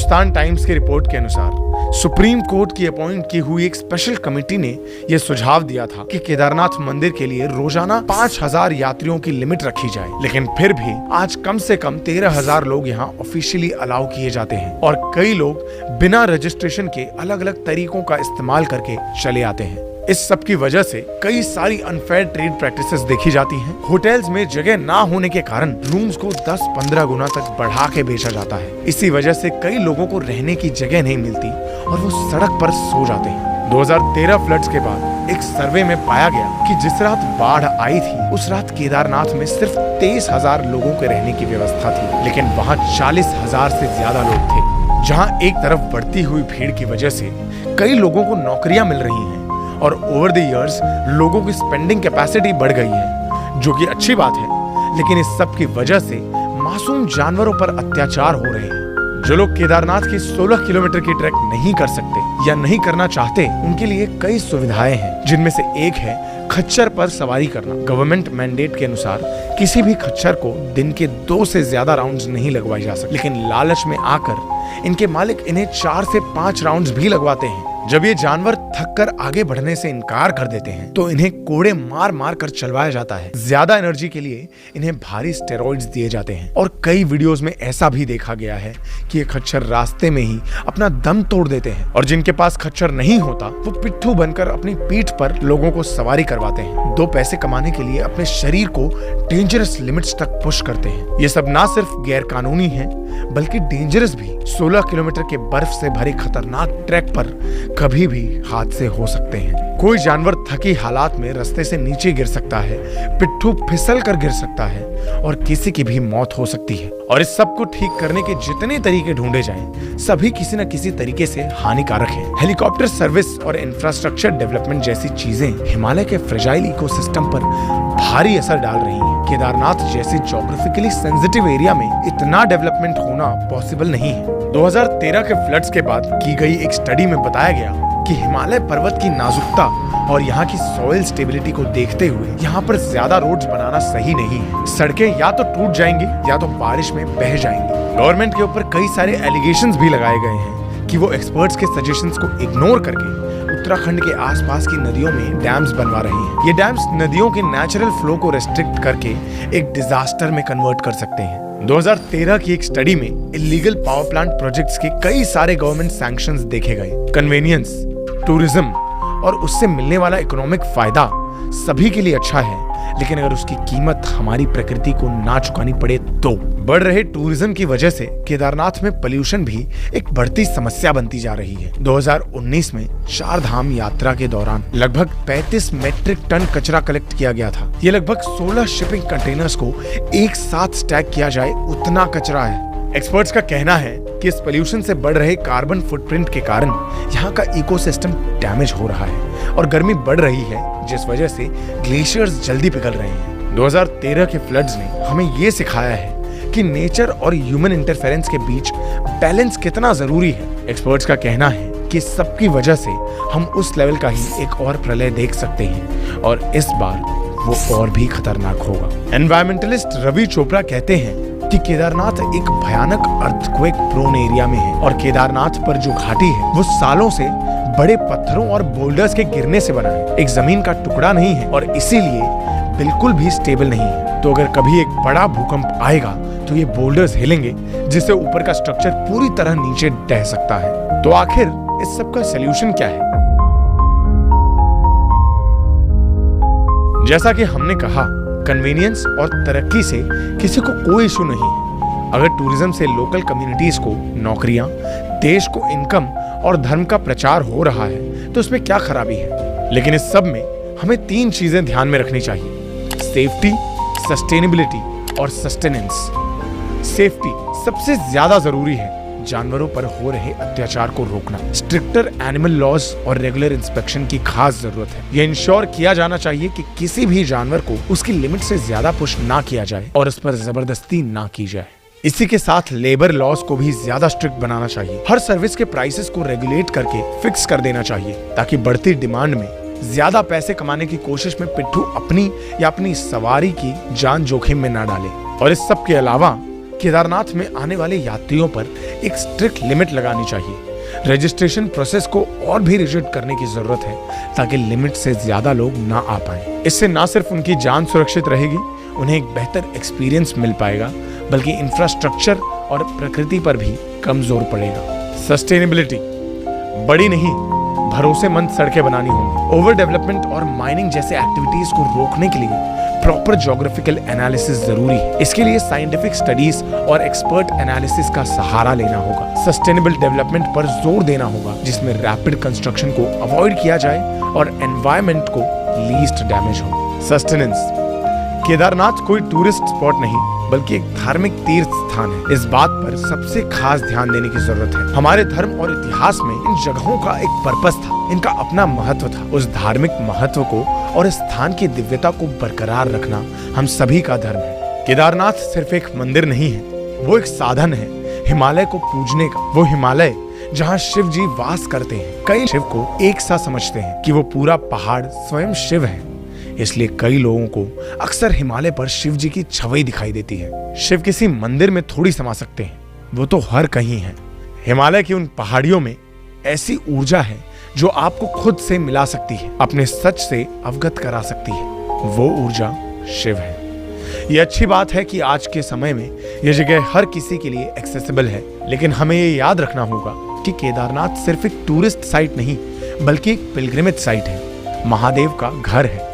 Hindustan times की report के अनुसार सुप्रीम कोर्ट की अपॉइंट की हुई एक स्पेशल कमेटी ने यह सुझाव दिया था कि केदारनाथ मंदिर के लिए रोजाना 5000 यात्रियों की लिमिट रखी जाए, लेकिन फिर भी आज कम से कम 13,000 लोग यहाँ ऑफिशियली अलाउ किए जाते हैं और कई लोग बिना रजिस्ट्रेशन के अलग अलग तरीकों का इस्तेमाल करके चले आते हैं। इस सब की वजह से कई सारी अनफेयर ट्रेड प्रैक्टिसेस देखी जाती हैं। होटल्स में जगह ना होने के कारण रूम्स को 10-15 गुना तक बढ़ा के बेचा जाता है। इसी वजह से कई लोगों को रहने की जगह नहीं मिलती और वो सड़क पर सो जाते हैं। 2013 फ्लड्स के बाद एक सर्वे में पाया गया कि जिस रात बाढ़ आई थी उस रात केदारनाथ में सिर्फ 23,000 लोगों के रहने की व्यवस्था थी, लेकिन वहाँ 40,000 से ज्यादा लोग थे। जहाँ एक तरफ बढ़ती हुई भीड़ की वजह से कई लोगों को नौकरियां मिल रही हैं और ओवर द इयर्स लोगों की स्पेंडिंग कैपेसिटी बढ़ गई है, जो कि अच्छी बात है, लेकिन इस सब की वजह से मासूम जानवरों पर अत्याचार हो रहे हैं। जो लोग केदारनाथ की 16 किलोमीटर की ट्रैक नहीं कर सकते या नहीं करना चाहते, उनके लिए कई सुविधाएं हैं, जिनमें से एक है खच्चर पर सवारी करना। गवर्नमेंट मैंडेट के अनुसार किसी भी खच्चर को दिन के 2 से ज्यादा राउंड्स नहीं लगवाए जा सकते, लेकिन लालच में आकर इनके मालिक इन्हें 4 से 5 राउंड्स भी लगवाते हैं। जब ये जानवर थक कर आगे बढ़ने से इनकार कर देते हैं तो इन्हें कोड़े मार मार कर चलवाया जाता है। ज्यादा एनर्जी के लिए इन्हें भारी स्टेरॉइड्स दिए जाते हैं और कई वीडियोस में ऐसा भी देखा गया है कि ये खच्चर रास्ते में ही अपना दम तोड़ देते हैं और जिनके पास खच्चर नहीं होता वो पिट्ठू बनकर अपनी पीठ पर लोगों को सवारी करवाते हैं। 2 पैसे कमाने के लिए अपने शरीर को डेंजरस लिमिट्स तक पुश करते हैं। ये सब ना सिर्फ गैर कानूनी है बल्कि डेंजरस भी। 16 किलोमीटर के बर्फ से भरे खतरनाक ट्रैक पर कभी भी हादसे हो सकते हैं। कोई जानवर थकी हालात में रास्ते से नीचे गिर सकता है, पिट्ठू फिसल कर गिर सकता है और किसी की भी मौत हो सकती है। और इस सब को ठीक करने के जितने तरीके ढूंढे जाएं, सभी किसी न किसी तरीके से हानिकारक हैं। हेलीकॉप्टर सर्विस और इंफ्रास्ट्रक्चर डेवलपमेंट जैसी चीजें हिमालय के फ्रेजाइल इकोसिस्टम पर भारी असर डाल रही हैं। केदारनाथ जैसे ज्योग्राफिकली सेंसिटिव एरिया में इतना डेवलपमेंट होना पॉसिबल नहीं है। 2013 के फ्लड्स के बाद की गई एक स्टडी में बताया गया कि हिमालय पर्वत की नाजुकता और यहाँ की सॉइल स्टेबिलिटी को देखते हुए यहाँ पर ज्यादा रोड्स बनाना सही नहीं है। सड़कें या तो टूट जाएंगी या तो बारिश में बह जाएंगी। गवर्नमेंट के ऊपर कई सारे एलिगेशंस भी लगाए गए हैं कि वो एक्सपर्ट्स के सजेशंस को इग्नोर करके उत्तराखंड के आसपास की नदियों में डैम्स बनवा रही हैं। ये डैम्स नदियों के नेचुरल फ्लो को रेस्ट्रिक्ट करके एक डिजास्टर में कन्वर्ट कर सकते हैं। 2013 की एक स्टडी में इलीगल पावर प्लांट प्रोजेक्ट्स के कई सारे गवर्नमेंट सैंक्शंस देखे गए। कन्वेनियंस, टूरिज्म और उससे मिलने वाला इकोनॉमिक फायदा सभी के लिए अच्छा है, लेकिन अगर उसकी कीमत हमारी प्रकृति को ना चुकानी पड़े तो। बढ़ रहे टूरिज्म की वजह से केदारनाथ में पोल्यूशन भी एक बढ़ती समस्या बनती जा रही है। 2019 में 4 धाम यात्रा के दौरान लगभग 35 मेट्रिक टन कचरा कलेक्ट किया गया था। ये लगभग 16 शिपिंग कंटेनर्स को एक साथ स्टैक किया जाए उतना कचरा है। एक्सपर्ट्स का कहना है कि इस पोल्यूशन से बढ़ रहे कार्बन फुटप्रिंट के कारण यहाँ का इकोसिस्टम डैमेज हो रहा है और गर्मी बढ़ रही है, जिस वजह से ग्लेशियर्स जल्दी पिघल रहे हैं। 2013 के फ्लड्स ने हमें ये सिखाया है कि नेचर और ह्यूमन इंटरफेरेंस के बीच बैलेंस कितना जरूरी है। एक्सपर्ट्स का कहना है कि सबकी वजह से हम उस लेवल का ही एक और प्रलय देख सकते हैं और इस बार वो और भी खतरनाक होगा। एनवायरमेंटलिस्ट रवि चोपड़ा कहते हैं कि केदारनाथ एक भयानक अर्थक्वेक प्रोन एरिया में है और केदारनाथ पर जो घाटी है वो सालों से बड़े पत्थरों और बोल्डर्स के गिरने से बना है। एक जमीन का टुकड़ा नहीं है और इसीलिए बिल्कुल भी स्टेबल नहीं है। तो अगर कभी एक बड़ा भूकंप आएगा तो ये बोल्डर्स हिलेंगे, जिससे ऊपर का स्ट्रक्चर पूरी तरह नीचे ढह सकता है। तो आखिर इस सब का सलूशन क्या है? जैसा कि हमने कहा, कन्वीनियंस और तरक्की से किसी को कोई इशू नहीं है। अगर टूरिज्म से लोकल कम्युनिटीज को नौकरियां, देश को इनकम और धर्म का प्रचार हो रहा है तो इसमें क्या खराबी है। लेकिन इस सब में हमें 3 चीजें ध्यान में रखनी चाहिए: सेफ्टी, सस्टेनेबिलिटी और सस्टेनेंस। सेफ्टी सबसे ज्यादा जरूरी है। जानवरों पर हो रहे अत्याचार को रोकना, स्ट्रिक्टर एनिमल लॉज और रेगुलर इंस्पेक्शन की खास जरूरत है। यह इंश्योर किया जाना चाहिए कि किसी भी जानवर को उसकी लिमिट से ज्यादा पुश ना किया जाए और उस पर जबरदस्ती ना की जाए। इसी के साथ लेबर लॉज को भी ज्यादा स्ट्रिक्ट बनाना चाहिए। हर सर्विस के प्राइसेस को रेगुलेट करके फिक्स कर देना चाहिए ताकि बढ़ती डिमांड में ज्यादा पैसे कमाने की कोशिश में पिट्ठू अपनी या अपनी सवारी की जान जोखिम में ना डाले। और इस सब के अलावा केदारनाथ में आने वाले यात्रियों पर एक स्ट्रिक्ट लिमिट लगानी चाहिए। रजिस्ट्रेशन प्रोसेस को और भी रिजिड करने की जरूरत है ताकि लिमिट से ज्यादा लोग ना आ पाएं। इससे ना सिर्फ उनकी जान सुरक्षित रहेगी, उन्हें एक बेहतर एक्सपीरियंस मिल पाएगा, बल्कि इंफ्रास्ट्रक्चर और प्रकृति पर भी कम जोर पड़ेगा। सस्टेनेबिलिटी, बड़ी नहीं भरोसेमंद सड़कें बनानी होंगी। ओवर डेवलपमेंट और माइनिंग जैसे एक्टिविटीज को रोकने के लिए प्रॉपर ज्योग्राफिकल एनालिसिस जरूरी है। इसके लिए साइंटिफिक स्टडीज और एक्सपर्ट एनालिसिस का सहारा लेना होगा। सस्टेनेबल डेवलपमेंट पर जोर देना होगा, जिसमें रैपिड कंस्ट्रक्शन को अवॉइड किया जाए और एनवायरनमेंट को लीस्ट डैमेज हो। सस्टेनेंस, केदारनाथ कोई टूरिस्ट स्पॉट नहीं बल्कि एक धार्मिक तीर्थ स्थान है। इस बात पर सबसे खास ध्यान देने की जरूरत है। हमारे धर्म और इतिहास में इन जगहों का एक पर्पस था, इनका अपना महत्व था। उस धार्मिक महत्व को और इस स्थान की दिव्यता को बरकरार रखना हम सभी का धर्म है। केदारनाथ सिर्फ एक मंदिर नहीं है, वो एक साधन है हिमालय को पूजने का। वो हिमालय जहाँ शिव जी वास करते हैं। कई शिव को एक सा समझते हैं कि वो पूरा पहाड़ स्वयं शिव है, इसलिए कई लोगों को अक्सर हिमालय पर शिव जी की छवि दिखाई देती है। शिव किसी मंदिर में थोड़ी समा सकते हैं, वो तो हर कहीं है। हिमालय की उन पहाड़ियों में ऐसी ऊर्जा है जो आपको खुद से मिला सकती है, अपने सच से अवगत करा सकती है। वो ऊर्जा शिव है। ये अच्छी बात है कि आज के समय में यह जगह हर किसी के लिए एक्सेसिबल है, लेकिन हमें ये याद रखना होगा कि केदारनाथ सिर्फ एक टूरिस्ट साइट नहीं बल्कि एक पिलग्रिमेज साइट है, महादेव का घर है।